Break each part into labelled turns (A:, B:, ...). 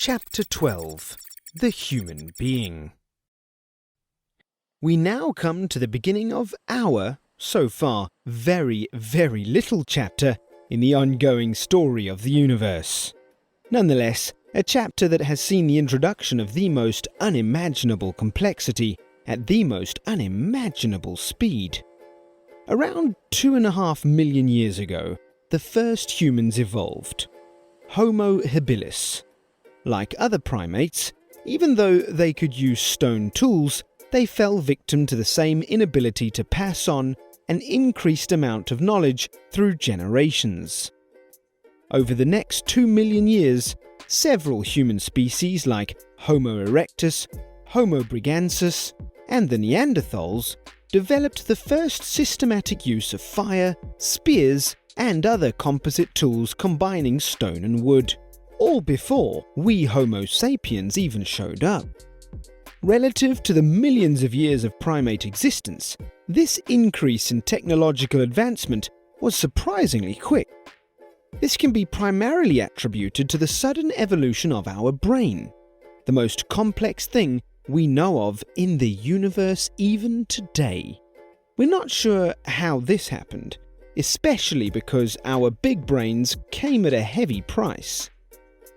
A: Chapter 12 The Human Being. We now come to the beginning of our, so far, very, very little chapter in the ongoing story of the universe. Nonetheless, a chapter that has seen the introduction of the most unimaginable complexity at the most unimaginable speed. Around 2.5 million years ago, the first humans evolved. Homo Habilis. Like other primates, even though they could use stone tools, they fell victim to the same inability to pass on an increased amount of knowledge through generations. Over the next 2 million years, several human species like Homo Erectus, Homo brigansus, and the Neanderthals developed the first systematic use of fire, spears, and other composite tools combining stone and wood, all before we Homo Sapiens even showed up. Relative to the millions of years of primate existence, this increase in technological advancement was surprisingly quick. This can be primarily attributed to the sudden evolution of our brain, the most complex thing we know of in the universe even today. We're not sure how this happened, especially because our big brains came at a heavy price.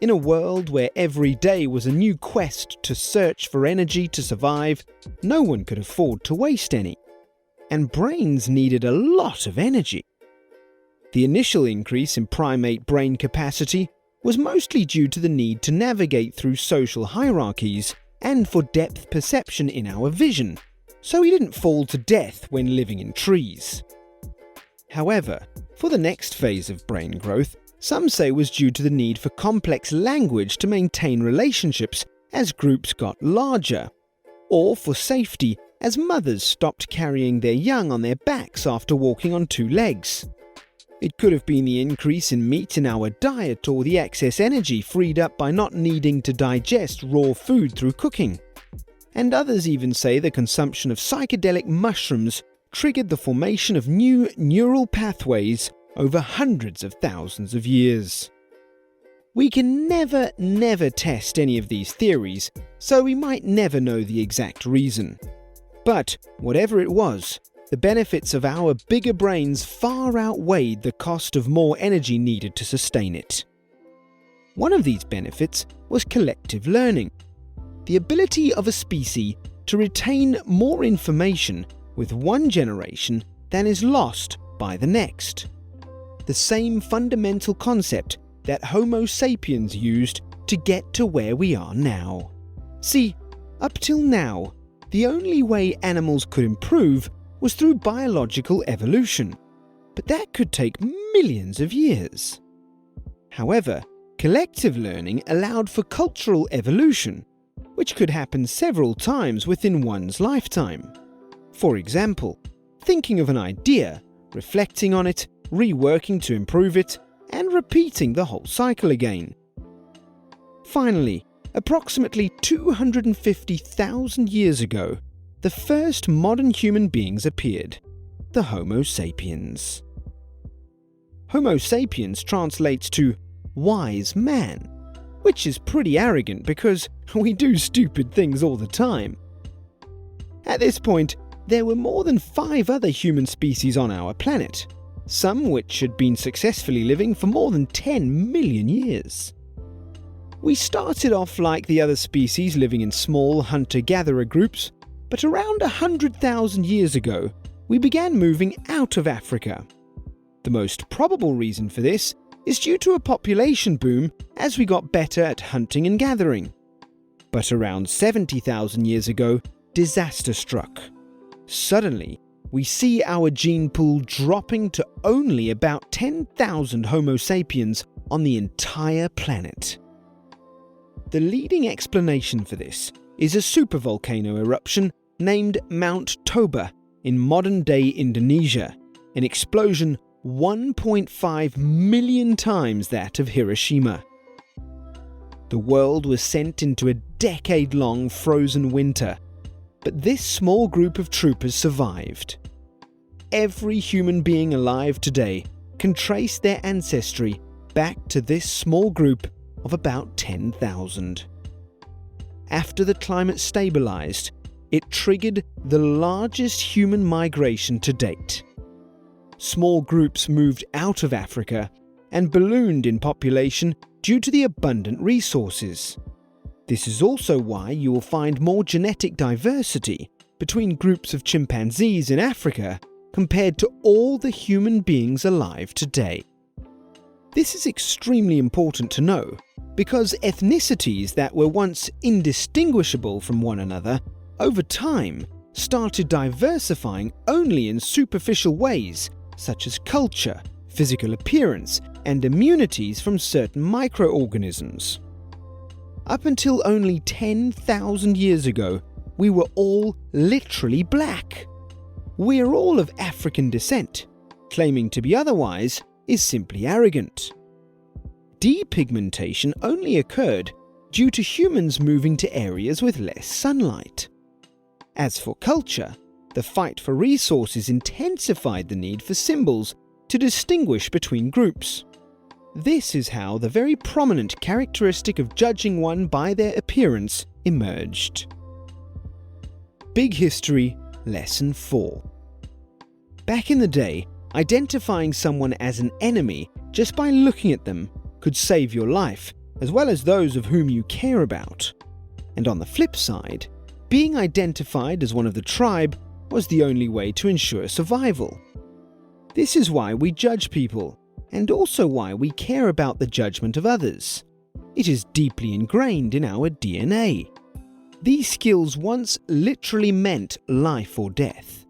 A: In a world where every day was a new quest to search for energy to survive, no one could afford to waste any. And brains needed a lot of energy. The initial increase in primate brain capacity was mostly due to the need to navigate through social hierarchies and for depth perception in our vision, so we didn't fall to death when living in trees. However, for the next phase of brain growth, some say was due to the need for complex language to maintain relationships as groups got larger, or for safety as mothers stopped carrying their young on their backs after walking on 2 legs. It could have been the increase in meat in our diet or the excess energy freed up by not needing to digest raw food through cooking. And others even say the consumption of psychedelic mushrooms triggered the formation of new neural pathways over hundreds of thousands of years. We can never test any of these theories, so we might never know the exact reason. But whatever it was, the benefits of our bigger brains far outweighed the cost of more energy needed to sustain it. One of these benefits was collective learning, the ability of a species to retain more information with one generation than is lost by the next. The same fundamental concept that Homo Sapiens used to get to where we are now. See, up till now, the only way animals could improve was through biological evolution, but that could take millions of years. However, collective learning allowed for cultural evolution, which could happen several times within one's lifetime. For example, thinking of an idea, reflecting on it, reworking to improve it, and repeating the whole cycle again. Finally, approximately 250,000 years ago, the first modern human beings appeared, the Homo Sapiens. Homo Sapiens translates to wise man, which is pretty arrogant because we do stupid things all the time. At this point, there were more than 5 other human species on our planet, some which had been successfully living for more than 10 million years. We started off like the other species living in small hunter-gatherer groups, but around 100,000 years ago, we began moving out of Africa. The most probable reason for this is due to a population boom as we got better at hunting and gathering. But around 70,000 years ago, disaster struck. Suddenly, we see our gene pool dropping to only about 10,000 Homo sapiens on the entire planet. The leading explanation for this is a supervolcano eruption named Mount Toba in modern-day Indonesia, an explosion 1.5 million times that of Hiroshima. The world was sent into a decade-long frozen winter, but this small group of troopers survived. Every human being alive today can trace their ancestry back to this small group of about 10,000. After the climate stabilized, it triggered the largest human migration to date. Small groups moved out of Africa and ballooned in population due to the abundant resources. This is also why you will find more genetic diversity between groups of chimpanzees in Africa compared to all the human beings alive today. This is extremely important to know, because ethnicities that were once indistinguishable from one another over time started diversifying only in superficial ways such as culture, physical appearance, and immunities from certain microorganisms. Up until only 10,000 years ago, we were all literally black. We are all of African descent. Claiming to be otherwise is simply arrogant. Depigmentation only occurred due to humans moving to areas with less sunlight. As for culture, the fight for resources intensified the need for symbols to distinguish between groups. This is how the very prominent characteristic of judging one by their appearance emerged. Big History Lesson 4. Back in the day, identifying someone as an enemy just by looking at them could save your life, as well as those of whom you care about. And on the flip side, being identified as one of the tribe was the only way to ensure survival. This is why we judge people, and also why we care about the judgment of others. It is deeply ingrained in our DNA. These skills once literally meant life or death.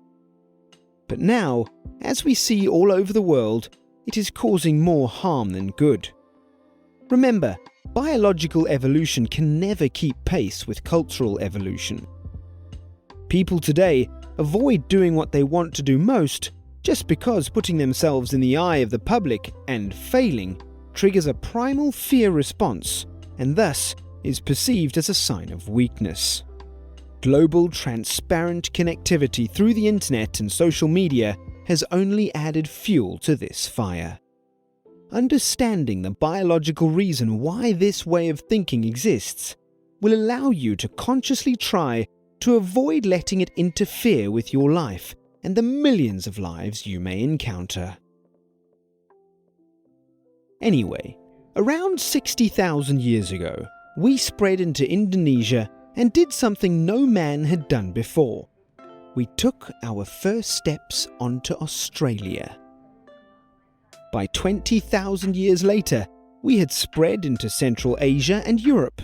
A: But now, as we see all over the world, it is causing more harm than good. Remember, biological evolution can never keep pace with cultural evolution. People today avoid doing what they want to do most just because putting themselves in the eye of the public and failing triggers a primal fear response and thus is perceived as a sign of weakness. Global transparent connectivity through the internet and social media has only added fuel to this fire. Understanding the biological reason why this way of thinking exists will allow you to consciously try to avoid letting it interfere with your life and the millions of lives you may encounter. Anyway, around 60,000 years ago, we spread into Indonesia and did something no man had done before. We took our first steps onto Australia. By 20,000 years later, we had spread into Central Asia and Europe,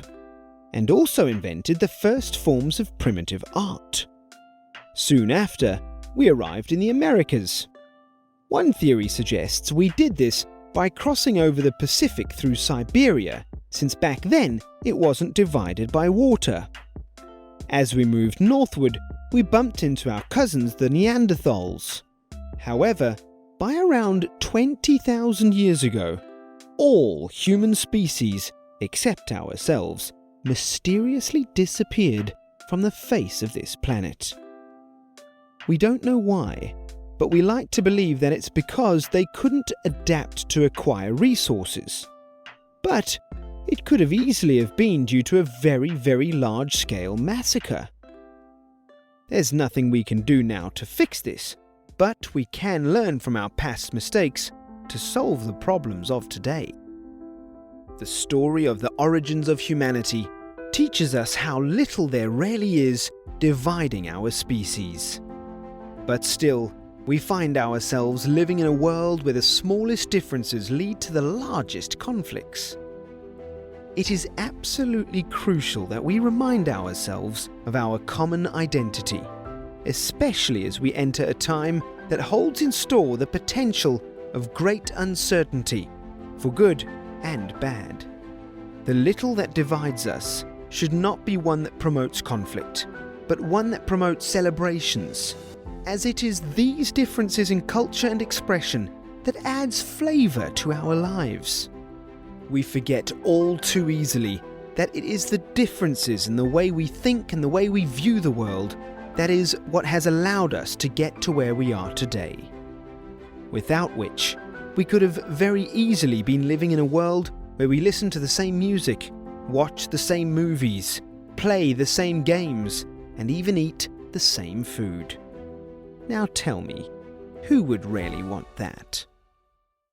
A: and also invented the first forms of primitive art. Soon after, we arrived in the Americas. One theory suggests we did this by crossing over the Pacific through Siberia, since back then it wasn't divided by water. As we moved northward, we bumped into our cousins the Neanderthals. However, by around 20,000 years ago, all human species, except ourselves, mysteriously disappeared from the face of this planet. We don't know why, but we like to believe that it's because they couldn't adapt to acquire resources. But it could have easily have been due to a very, very large-scale massacre. There's nothing we can do now to fix this, but we can learn from our past mistakes to solve the problems of today. The story of the origins of humanity teaches us how little there really is dividing our species. But still, we find ourselves living in a world where the smallest differences lead to the largest conflicts. It is absolutely crucial that we remind ourselves of our common identity, especially as we enter a time that holds in store the potential of great uncertainty, for good and bad. The little that divides us should not be one that promotes conflict, but one that promotes celebrations, as it is these differences in culture and expression that adds flavour to our lives. We forget all too easily that it is the differences in the way we think and the way we view the world that is what has allowed us to get to where we are today. Without which, we could have very easily been living in a world where we listen to the same music, watch the same movies, play the same games, and even eat the same food. Now tell me, who would really want that?